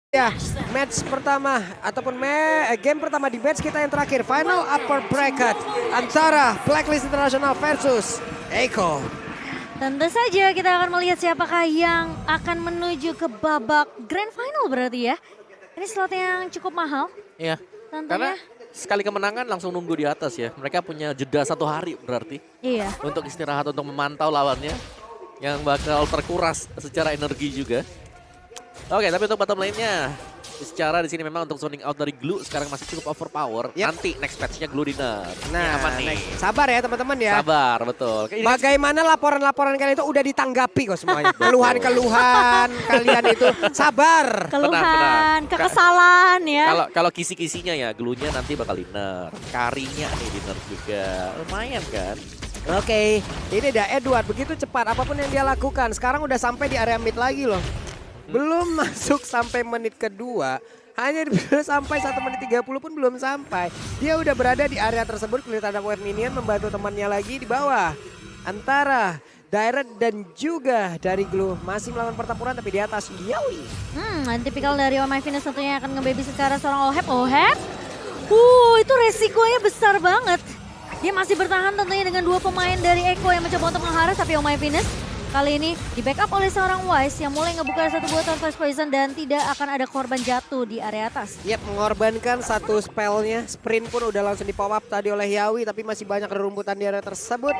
Ya, match pertama ataupun game pertama di match kita yang terakhir, final upper bracket antara Blacklist International versus Echo. Tentu saja kita akan melihat siapakah yang akan menuju ke babak grand final berarti ya. Ini slot yang cukup mahal. Iya, Tentunya. karena sekali kemenangan langsung nunggu di atas ya. Mereka punya jeda 1 hari berarti. Iya. Untuk istirahat, untuk memantau lawannya. Yang bakal terkuras secara energi juga. Oke, tapi untuk bottom lane-nya, secara di sini memang untuk zoning out dari Glue sekarang masih cukup overpower. Yep. Nanti next patch-nya Glue Dinner. Nah, aman nih. sabar ya teman-teman ya. Sabar, betul. Ini Bagaimana laporan-laporan kalian itu udah ditanggapi kok semuanya. Keluhan-keluhan kalian itu sabar. Keluhan, tenang. kekesalan ya. Kalau kisi-kisinya ya, Glue-nya nanti bakal Dinner. Karinya nih Dinner juga. Lumayan kan? Oke, ini dah Edward begitu cepat apapun yang dia lakukan. Sekarang udah sampai di area mid lagi loh. Belum masuk sampai menit kedua. Hanya sampai 1 menit 30 pun belum sampai. Dia udah berada di area tersebut. Kelihatan ada wave minion membantu temannya lagi di bawah. Antara Direct dan juga dari Glue masih melawan pertempuran tapi di atas Yawi. Tipikal dari Oh My Venus tentunya akan nge-baby sekarang seorang Oheb. Itu resikonya besar banget. Dia masih bertahan tentunya dengan 2 pemain dari Echo yang mencoba untuk mengharas, tapi Oh My Venus kali ini di backup oleh seorang Wise yang mulai ngebuka satu buah Flash Poison dan tidak akan ada korban jatuh di area atas. Yap, mengorbankan satu spellnya. Sprint pun udah langsung di pop up tadi oleh Yawi, tapi masih banyak rerumputan di area tersebut.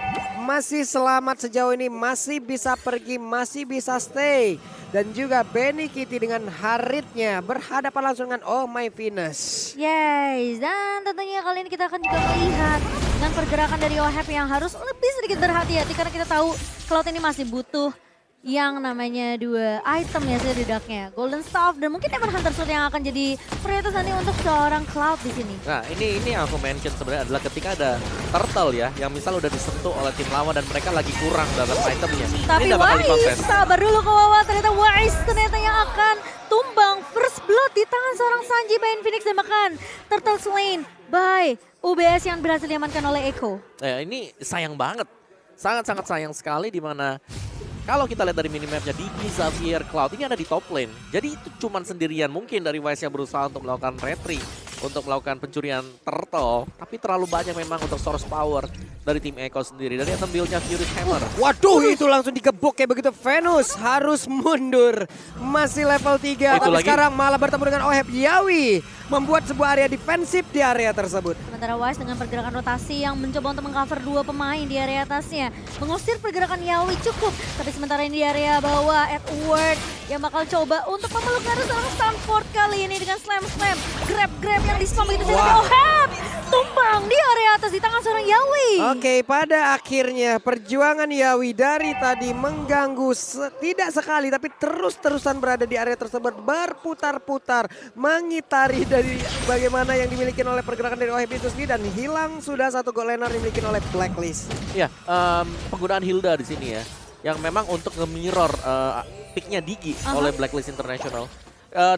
Masih selamat sejauh ini, masih bisa pergi, masih bisa stay. Dan juga Benny Kitty dengan Haritnya berhadapan langsung dengan Oh My Venus. Yes, dan tentunya kali ini kita akan juga melihat dengan pergerakan dari Oheb yang harus lebih sedikit berhati-hati karena kita tahu Cloud ini masih butuh yang namanya 2 item ya setidaknya. Golden Staff dan mungkin Demon Hunter Sword yang akan jadi prioritas nanti untuk seorang Cloud di sini. Nah ini yang aku mention sebenarnya adalah ketika ada turtle ya yang misal udah disentuh oleh tim lawan dan mereka lagi kurang dalam itemnya. Tapi ini bakal Wise, dikontes. sabar dulu Kawawa, ternyata Wise ternyata yang akan tumbang first blood di tangan seorang Sanji by Phoenix dan bahkan Turtle slain by UBS yang berhasil diamankan oleh Echo. Ini sayang banget, sangat-sangat sayang sekali di mana kalau kita lihat dari minimapnya Digi, Xavier, Cloud ini ada di top lane. Jadi itu cuman sendirian mungkin dari Wise yang berusaha untuk melakukan retreat, untuk melakukan pencurian turtle. Tapi terlalu banyak memang untuk source power dari tim Echo sendiri. Dari item build-nya Furious Hammer. Waduh, itu langsung digebuk kayak begitu. Venus harus mundur. Masih level 3, tapi sekarang malah bertemu dengan Oheb. Yawi membuat sebuah area defensif di area tersebut. Sementara Wise dengan pergerakan rotasi yang mencoba untuk mengcover 2 pemain di area atasnya. Mengusir pergerakan Yawi cukup. Tapi sementara ini di area bawah, Edward yang bakal coba untuk memeluk arah seorang Stanford kali ini dengan slam-slam. Grab yang di-spam begitu saja. Oheb tumbang di area atas di tangan seorang Yawi. Oke, pada akhirnya perjuangan Yawi dari tadi mengganggu tidak sekali tapi terus-terusan berada di area tersebut berputar-putar mengitari dari bagaimana yang dimiliki oleh pergerakan dari Oheb itu sendiri dan hilang sudah satu goal laner dimiliki oleh Blacklist. Ya, penggunaan Hilda di sini ya, yang memang untuk nge-mirror picknya Digi oleh Blacklist International.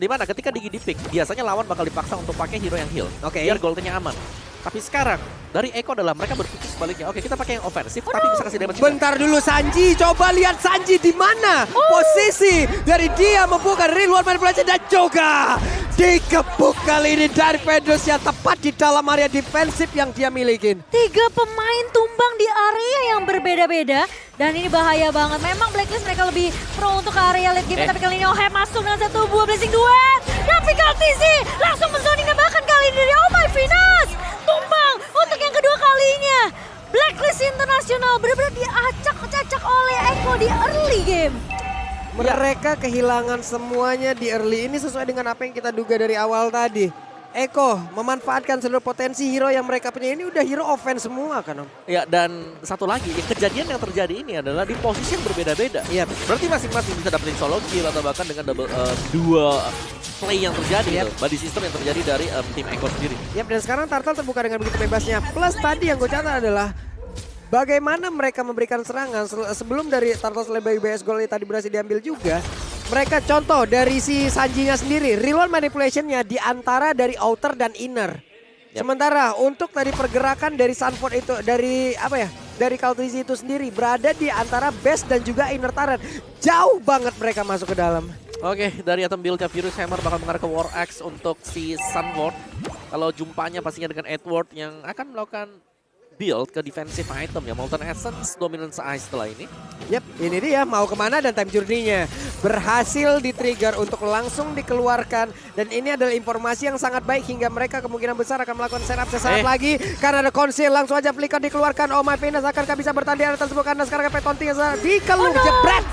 Dimana ketika Digi di pick, biasanya lawan bakal dipaksa untuk pakai hero yang heal, biar goldnya aman. Tapi sekarang dari Echo adalah mereka berpikir sebaliknya. Oke, kita pakai yang ofensif tapi bisa kasih damage. Bentar dulu Sanji, coba lihat Sanji di mana posisi dari dia membuka real world manipulation dan juga dikepuk kali ini dari Venus yang tepat di dalam area defensif yang dia miliki. 3 pemain tumbang di area yang berbeda-beda dan ini bahaya banget. Memang Blacklist mereka lebih pro untuk ke area late game, tapi kali ini Oheb masuk dengan satu buah blessing duet. Tapi KTC langsung menzoning bahkan kali ini dari Oh My Venus tumbang untuk yang kedua kalinya. Blacklist International benar-benar diacak-acak oleh Echo di early game. Mereka kehilangan semuanya di early ini sesuai dengan apa yang kita duga dari awal tadi. Echo memanfaatkan seluruh potensi hero yang mereka punya, ini udah hero offense semua kan Om. Ya, dan satu lagi, kejadian yang terjadi ini adalah di posisi yang berbeda-beda. Iya. Berarti masing-masing bisa dapetin solo kill atau bahkan dengan double 2 play yang terjadi, body system yang terjadi dari tim Echo sendiri. Yap, dan sekarang Turtle terbuka dengan begitu bebasnya. Plus tadi yang gue catat adalah bagaimana mereka memberikan serangan sebelum dari Turtle Slay BS Gold tadi berhasil diambil juga. Mereka contoh dari si Sanjinya sendiri, real world manipulationnya di antara dari outer dan inner. Sementara untuk tadi pergerakan dari Sanford itu, dari apa ya, dari Kaltizi itu sendiri berada di antara base dan juga inner turret. Jauh banget mereka masuk ke dalam. Oke, dari item build-nya Furious Hammer bakal mengarah ke War Axe untuk si Sunward. Kalau jumpanya pastinya dengan Edward yang akan melakukan build ke defensive item ya. Molten Essence, Dominance Ice setelah ini. Yap, ini dia mau kemana dan time journey-nya berhasil di-trigger untuk langsung dikeluarkan. Dan ini adalah informasi yang sangat baik hingga mereka kemungkinan besar akan melakukan setup sesaat lagi. Karena ada konsil langsung aja flicker dikeluarkan. Oh my Venus akankah bisa bertahan di atas tersebut karena sekarang Petonti dikelung jebret.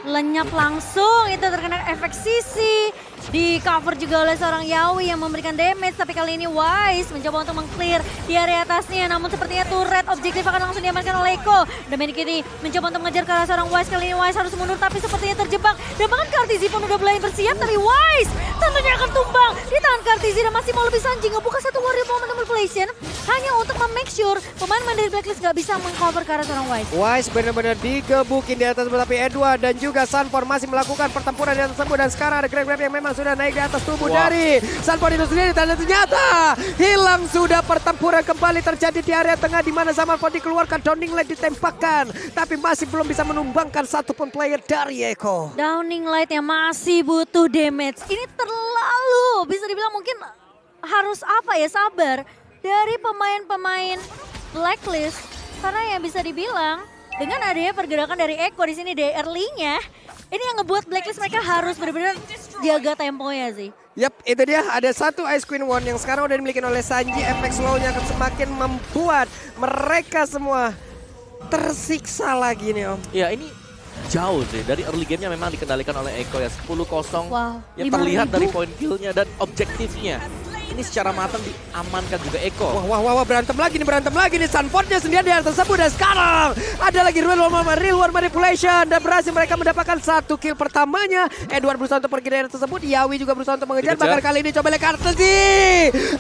Lenyap langsung, itu terkena efek sisi. Di cover juga oleh seorang Yawi yang memberikan damage. Tapi kali ini Wise mencoba untuk meng-clear di area atasnya. Namun sepertinya turret objektif akan langsung diamankan oleh Eko. Dominic ini mencoba untuk mengejar ke arah seorang Wise. Kali ini Wise harus mundur tapi sepertinya terjebak. Dan bahkan Kartizi pun udah mulai bersiap. Tapi Wise tentunya akan tumbang di tangan Kartizi. Dan masih mau lebih Sanji ngebuka satu warrior moment manipulation. Hanya untuk make sure pemain dari Blacklist gak bisa meng-cover ke arah seorang Wise. Wise benar-benar digebukin di atas, tapi Edward dan juga Sunford masih melakukan pertempuran di atas tersebut. Dan sekarang ada grab-grab yang memang sudah naik di atas tubuh dari Sunford itu sendiri. Dan ternyata hilang sudah, pertempuran kembali terjadi di area tengah di mana Sunford dikeluarkan, Downing Light ditembakkan. Tapi masih belum bisa menumbangkan satupun player dari Eko. Downing Light yang masih butuh damage. Ini terlalu bisa dibilang mungkin harus sabar dari pemain-pemain Blacklist. Karena yang bisa dibilang dengan adanya pergerakan dari Eko di sini dari early-nya, ini yang ngebuat Blacklist mereka harus benar-benar jaga temponya sih. Yap, itu dia, ada satu Ice Queen One yang sekarang udah dimiliki oleh Sanji. Efek slow-nya akan semakin membuat mereka semua tersiksa lagi nih Om. Ya ini jauh sih, dari early game-nya memang dikendalikan oleh Eko ya. 10-0 Wow, yang terlihat dari poin kill-nya dan objektifnya. Ini secara matang diamankan juga Eko. Wah, berantem lagi nih Sunfordnya sendirian di atas tersebut. Dan sekarang ada lagi real war manipulation dan berhasil mereka mendapatkan satu kill pertamanya. Edward berusaha untuk pergi dari atas tersebut, Yawi juga berusaha untuk mengejar. Bahkan kali ini coba oleh Kartesi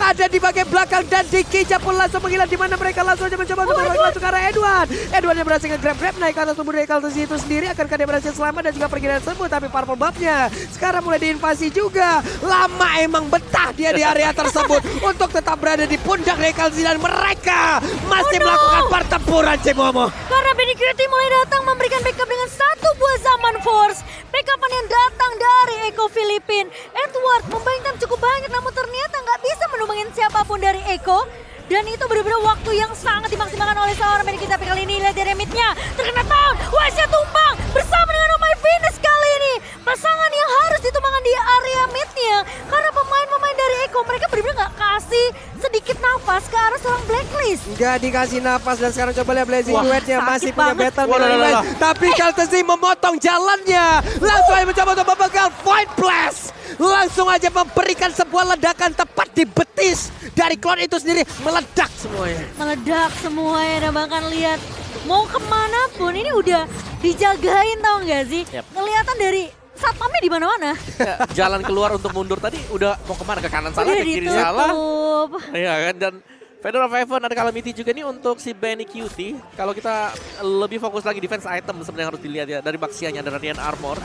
ada di bagian belakang dan Dikija pun langsung menghilang, di mana mereka langsung aja mencoba untuk masuk ke arah Edward. Edward yang berhasil nge-grab naik ke atas tubuh dari Kartesi itu sendiri. Akankah dia berhasil selamat dan juga pergi dari tersebut? Tapi Purple Buff-nya sekarang mulai diinvasi juga. Lama emang betah dia di area tersebut untuk tetap berada di pundak dari Kalzi dan mereka masih melakukan pertempuran Cimomo. Karena BNQT mulai datang memberikan backup dengan satu buah Zaman Force. Backupan yang datang dari Eko Filipin. Edward membayangkan cukup banyak namun ternyata nggak bisa menumbangin siapapun dari Eko. Dan itu benar-benar waktu yang sangat dimaksimalkan oleh seorang BNQT. Tapi kali ini lihat dari mid-nya terkena down. Wise tumbang bersama dengan Oh My Venus kali ini. Pasangan yang harus ditumbangkan di area mid-nya. Karena pemain-pemain dari Eko mereka benar-benar nggak kasih sedikit nafas ke arah seorang Blacklist. Nggak dikasih nafas dan sekarang coba lihat Blazing Duet-nya masih punya banget. battle dengan tapi Kaltesi memotong jalannya. Langsung aja mencoba untuk membegal Void Blast. Langsung aja memberikan sebuah ledakan tepat di betis dari Cloud itu sendiri. Meledak semuanya. Meledak semuanya dan bahkan lihat mau kemana pun ini udah dijagain, tau nggak sih? Yep. Kelihatan dari satpamnya di mana-mana. Ya, jalan keluar untuk mundur tadi udah mau kemana, ke kanan salah, Udah ke kiri salah. ditutup. Iya kan, dan Feather of Heaven ada Calamity juga nih untuk si Benny Cutie. Kalau kita lebih fokus lagi defense item sebenarnya harus dilihat ya, dari Baxianya ada Radiant Armor.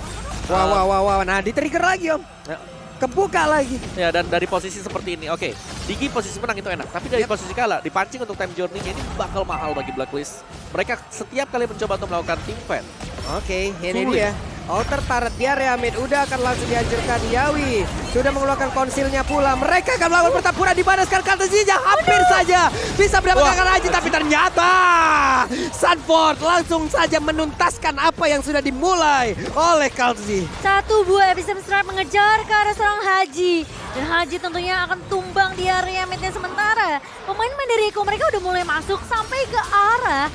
Wah. Nah di-trigger lagi Om. Ya. Kebuka lagi. Ya, dan dari posisi seperti ini, oke, Digi posisi menang itu enak. Tapi dari posisi kalah, dipancing untuk time journey-nya ini bakal mahal bagi Blacklist. Mereka setiap kali mencoba untuk melakukan team fight. Oke, ini Sulit. dia. Outer turret di area mid udah akan langsung dihancurkan. Yawi sudah mengeluarkan konsilnya pula. Mereka akan melakukan pertempuran di mana sekarang Kartesinya hampir saja bisa mendapatkan Raji, tapi ternyata Sunford langsung saja menuntaskan apa yang sudah dimulai oleh Kalzi. Satu buah epicenter strike mengejar ke arah seorang Haji. Dan Haji tentunya akan tumbang di area midnya sementara. Pemain-pemain dari Eko mereka udah mulai masuk sampai ke arah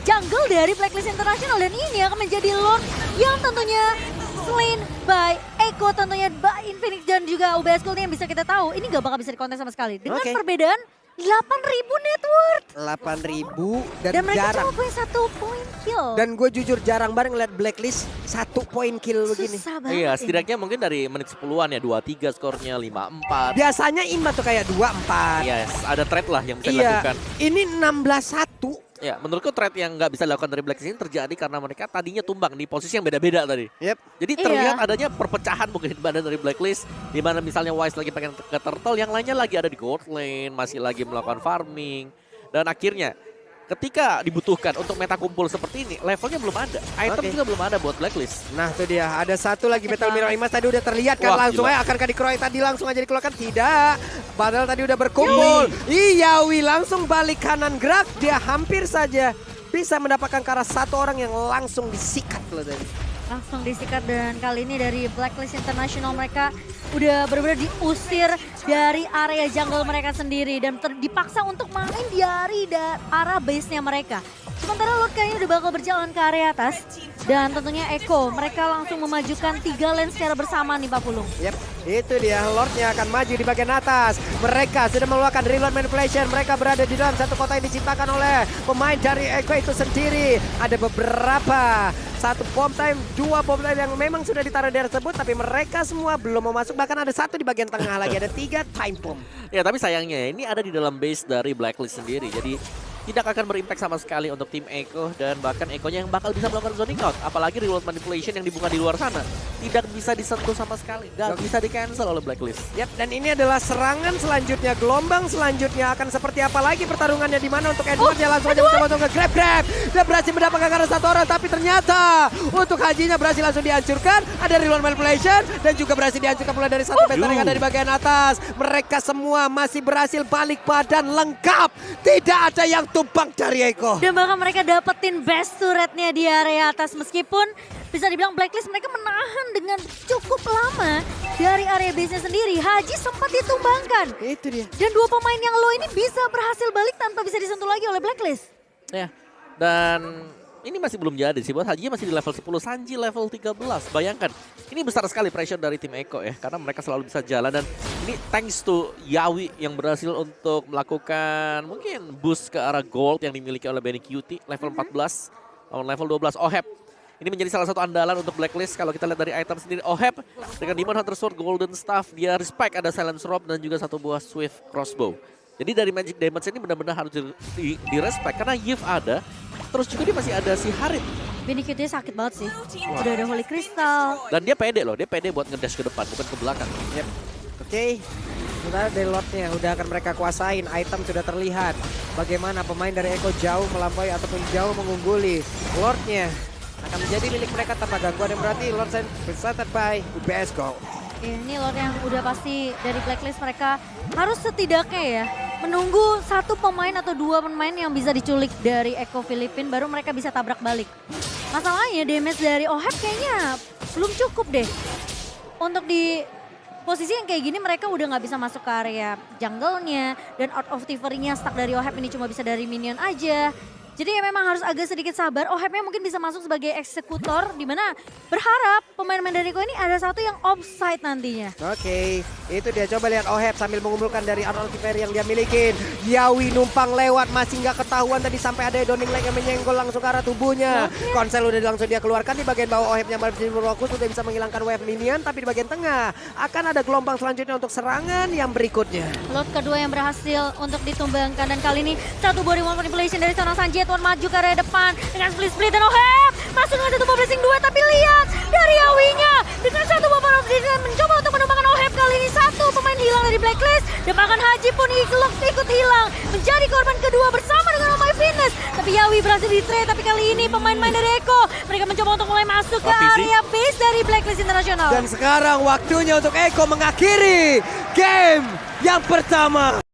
jungle dari Blacklist International. Dan ini akan menjadi Lord yang tentunya slain by Eko, tentunya by Infinix dan juga UBS Gold yang bisa kita tahu. Ini gak bakal bisa dikontes sama sekali. Dengan perbedaan 8.000 net worth. 8.000 dan mereka jarang. cuma punya 1 point kill. Dan gue jujur jarang banget ngeliat Blacklist 1 point kill begini. Susah banget. Iya, ini. setidaknya mungkin dari menit 10-an ya, 2-3 skornya, 5-4. Biasanya Inma tuh kayak 2-4. Yes, ada trade lah yang bisa Iya, dilakukan. ini 16-1. Ya, menurutku trade yang nggak bisa dilakukan dari Blacklist ini terjadi karena mereka tadinya tumbang di posisi yang beda-beda tadi. Yep. Jadi terlihat adanya perpecahan mungkin di badan dari Blacklist, di mana misalnya Wise lagi pengen ke Turtle, yang lainnya lagi ada di gold lane, masih lagi melakukan farming, dan akhirnya ketika dibutuhkan untuk meta kumpul seperti ini, levelnya belum ada. Item Oke. juga belum ada buat Blacklist. Nah tuh dia, ada satu lagi Battle Mirror Imas tadi udah terlihat kan, Wah, langsung gila. aja akankah dikeroyok tadi langsung aja dikeluarkan, tidak. Padahal tadi udah berkumpul. Yawi langsung balik kanan gerak, dia hampir saja bisa mendapatkan ke arah satu orang yang langsung disikat loh tadi. Langsung disikat dan kali ini dari Blacklist International mereka udah benar-benar diusir dari area jungle mereka sendiri dan dipaksa untuk main dari arah base-nya mereka. Sementara Lord kayaknya udah bakal berjalan ke area atas dan tentunya Echo mereka langsung memajukan 3 lane secara bersama nih Pak Pulung. Yap, itu dia Lordnya akan maju di bagian atas. Mereka sudah melakukan reload manipulation. Mereka berada di dalam satu kota yang diciptakan oleh pemain dari Echo itu sendiri. Ada beberapa, satu bomb time, 2 bomb time yang memang sudah ditaruh di area tersebut, tapi mereka semua belum mau masuk. Bahkan ada satu di bagian tengah lagi, ada 3 time bomb. Ya tapi sayangnya ini ada di dalam base dari Blacklist sendiri. Jadi tidak akan berimpact sama sekali untuk tim Echo dan bahkan Echo-nya yang bakal bisa melakukan zoning out. Apalagi reload manipulation yang dibuka di luar sana. Tidak bisa disentuh sama sekali. Gak bisa di-cancel oleh Blacklist. Yap, dan ini adalah serangan selanjutnya, gelombang selanjutnya akan seperti apa lagi pertarungannya di mana untuk Edward dia langsung aja mencoba untuk nge-grab. Dia berhasil mendapatkan karena satu orang, tapi ternyata untuk Hajinya berhasil langsung dihancurkan. Ada reload manipulation dan juga berhasil dihancurkan mulai dari satu meter yang ada di bagian atas. Mereka semua masih berhasil balik badan lengkap. Tidak ada yang tumbang dari Eko. Dan bahkan mereka dapetin best turretnya di area atas meskipun bisa dibilang Blacklist mereka menahan dengan cukup lama dari area base-nya sendiri. Haji sempat ditumbangkan. Itu dia. Dan 2 pemain yang low ini bisa berhasil balik tanpa bisa disentuh lagi oleh Blacklist. Ya, dan ini masih belum jadi sih. Buat Haji masih di level 10, Sanji level 13. Bayangkan, ini besar sekali pressure dari tim Echo ya. Karena mereka selalu bisa jalan dan ini thanks to Yawi yang berhasil untuk melakukan mungkin boost ke arah gold yang dimiliki oleh Benny Cutie. Level 14, lawan level 12 Oheb. Ini menjadi salah satu andalan untuk Blacklist. Kalau kita lihat dari item sendiri, Oheb dengan Demon Hunter Sword, Golden Staff, dia respect ada Silence Robe dan juga satu buah Swift Crossbow. Jadi dari Magic Damage ini benar-benar harus di respect karena Yves ada. Terus juga dia masih ada si Harit. Benny Cutie sakit banget sih. Udah ada Holy Crystal. Dan dia pede loh, dia pede buat ngedash ke depan, bukan ke belakang. Yep. Oke. Sementara dari Lordnya udah akan mereka kuasain, item sudah terlihat. Bagaimana pemain dari Echo jauh melampaui ataupun jauh mengungguli. Lordnya akan menjadi milik mereka tanpa gangguan yang berarti Lord presented by UBS Go. Ini Lord yang udah pasti dari Blacklist mereka harus setidaknya ya menunggu 1 pemain atau 2 pemain yang bisa diculik dari Echo Filipin baru mereka bisa tabrak balik. Masalahnya damage dari Oheb kayaknya belum cukup deh. Untuk di posisi yang kayak gini mereka udah nggak bisa masuk ke area jungle-nya dan out of Thievery-nya stuck dari Oheb ini cuma bisa dari minion aja. Jadi ya memang harus agak sedikit sabar. Ohebnya mungkin bisa masuk sebagai eksekutor di mana berharap pemain-pemain dari Echo ini ada satu yang offside nantinya. Oke, itu dia coba lihat Oheb sambil mengumpulkan dari Arnold Tiveri yang dia milikin. Yawi numpang lewat masih nggak ketahuan tadi sampai ada Donning Leg yang menyenggol langsung ke arah tubuhnya. Konsel udah langsung dia keluarkan di bagian bawah. Ohebnya masih berfokus sudah bisa menghilangkan wave minion, tapi di bagian tengah akan ada gelombang selanjutnya untuk serangan yang berikutnya. Lot kedua yang berhasil untuk ditumbangkan dan kali ini satu body one manipulation dari seorang Sanji Tuan maju ke area depan dengan split dan Oheb masuk dengan satu bomb blessing 2 tapi lihat dari Yawinya dengan satu bomb blessing mencoba untuk menumbangkan Oheb kali ini satu pemain hilang dari Blacklist dan bahkan Haji pun ikut hilang menjadi korban kedua bersama dengan Oh My Fitness tapi Yawi berhasil di trade tapi kali ini pemain-pemain dari Echo mereka mencoba untuk mulai masuk ke area base dari Blacklist International Dan sekarang waktunya untuk Echo mengakhiri game yang pertama.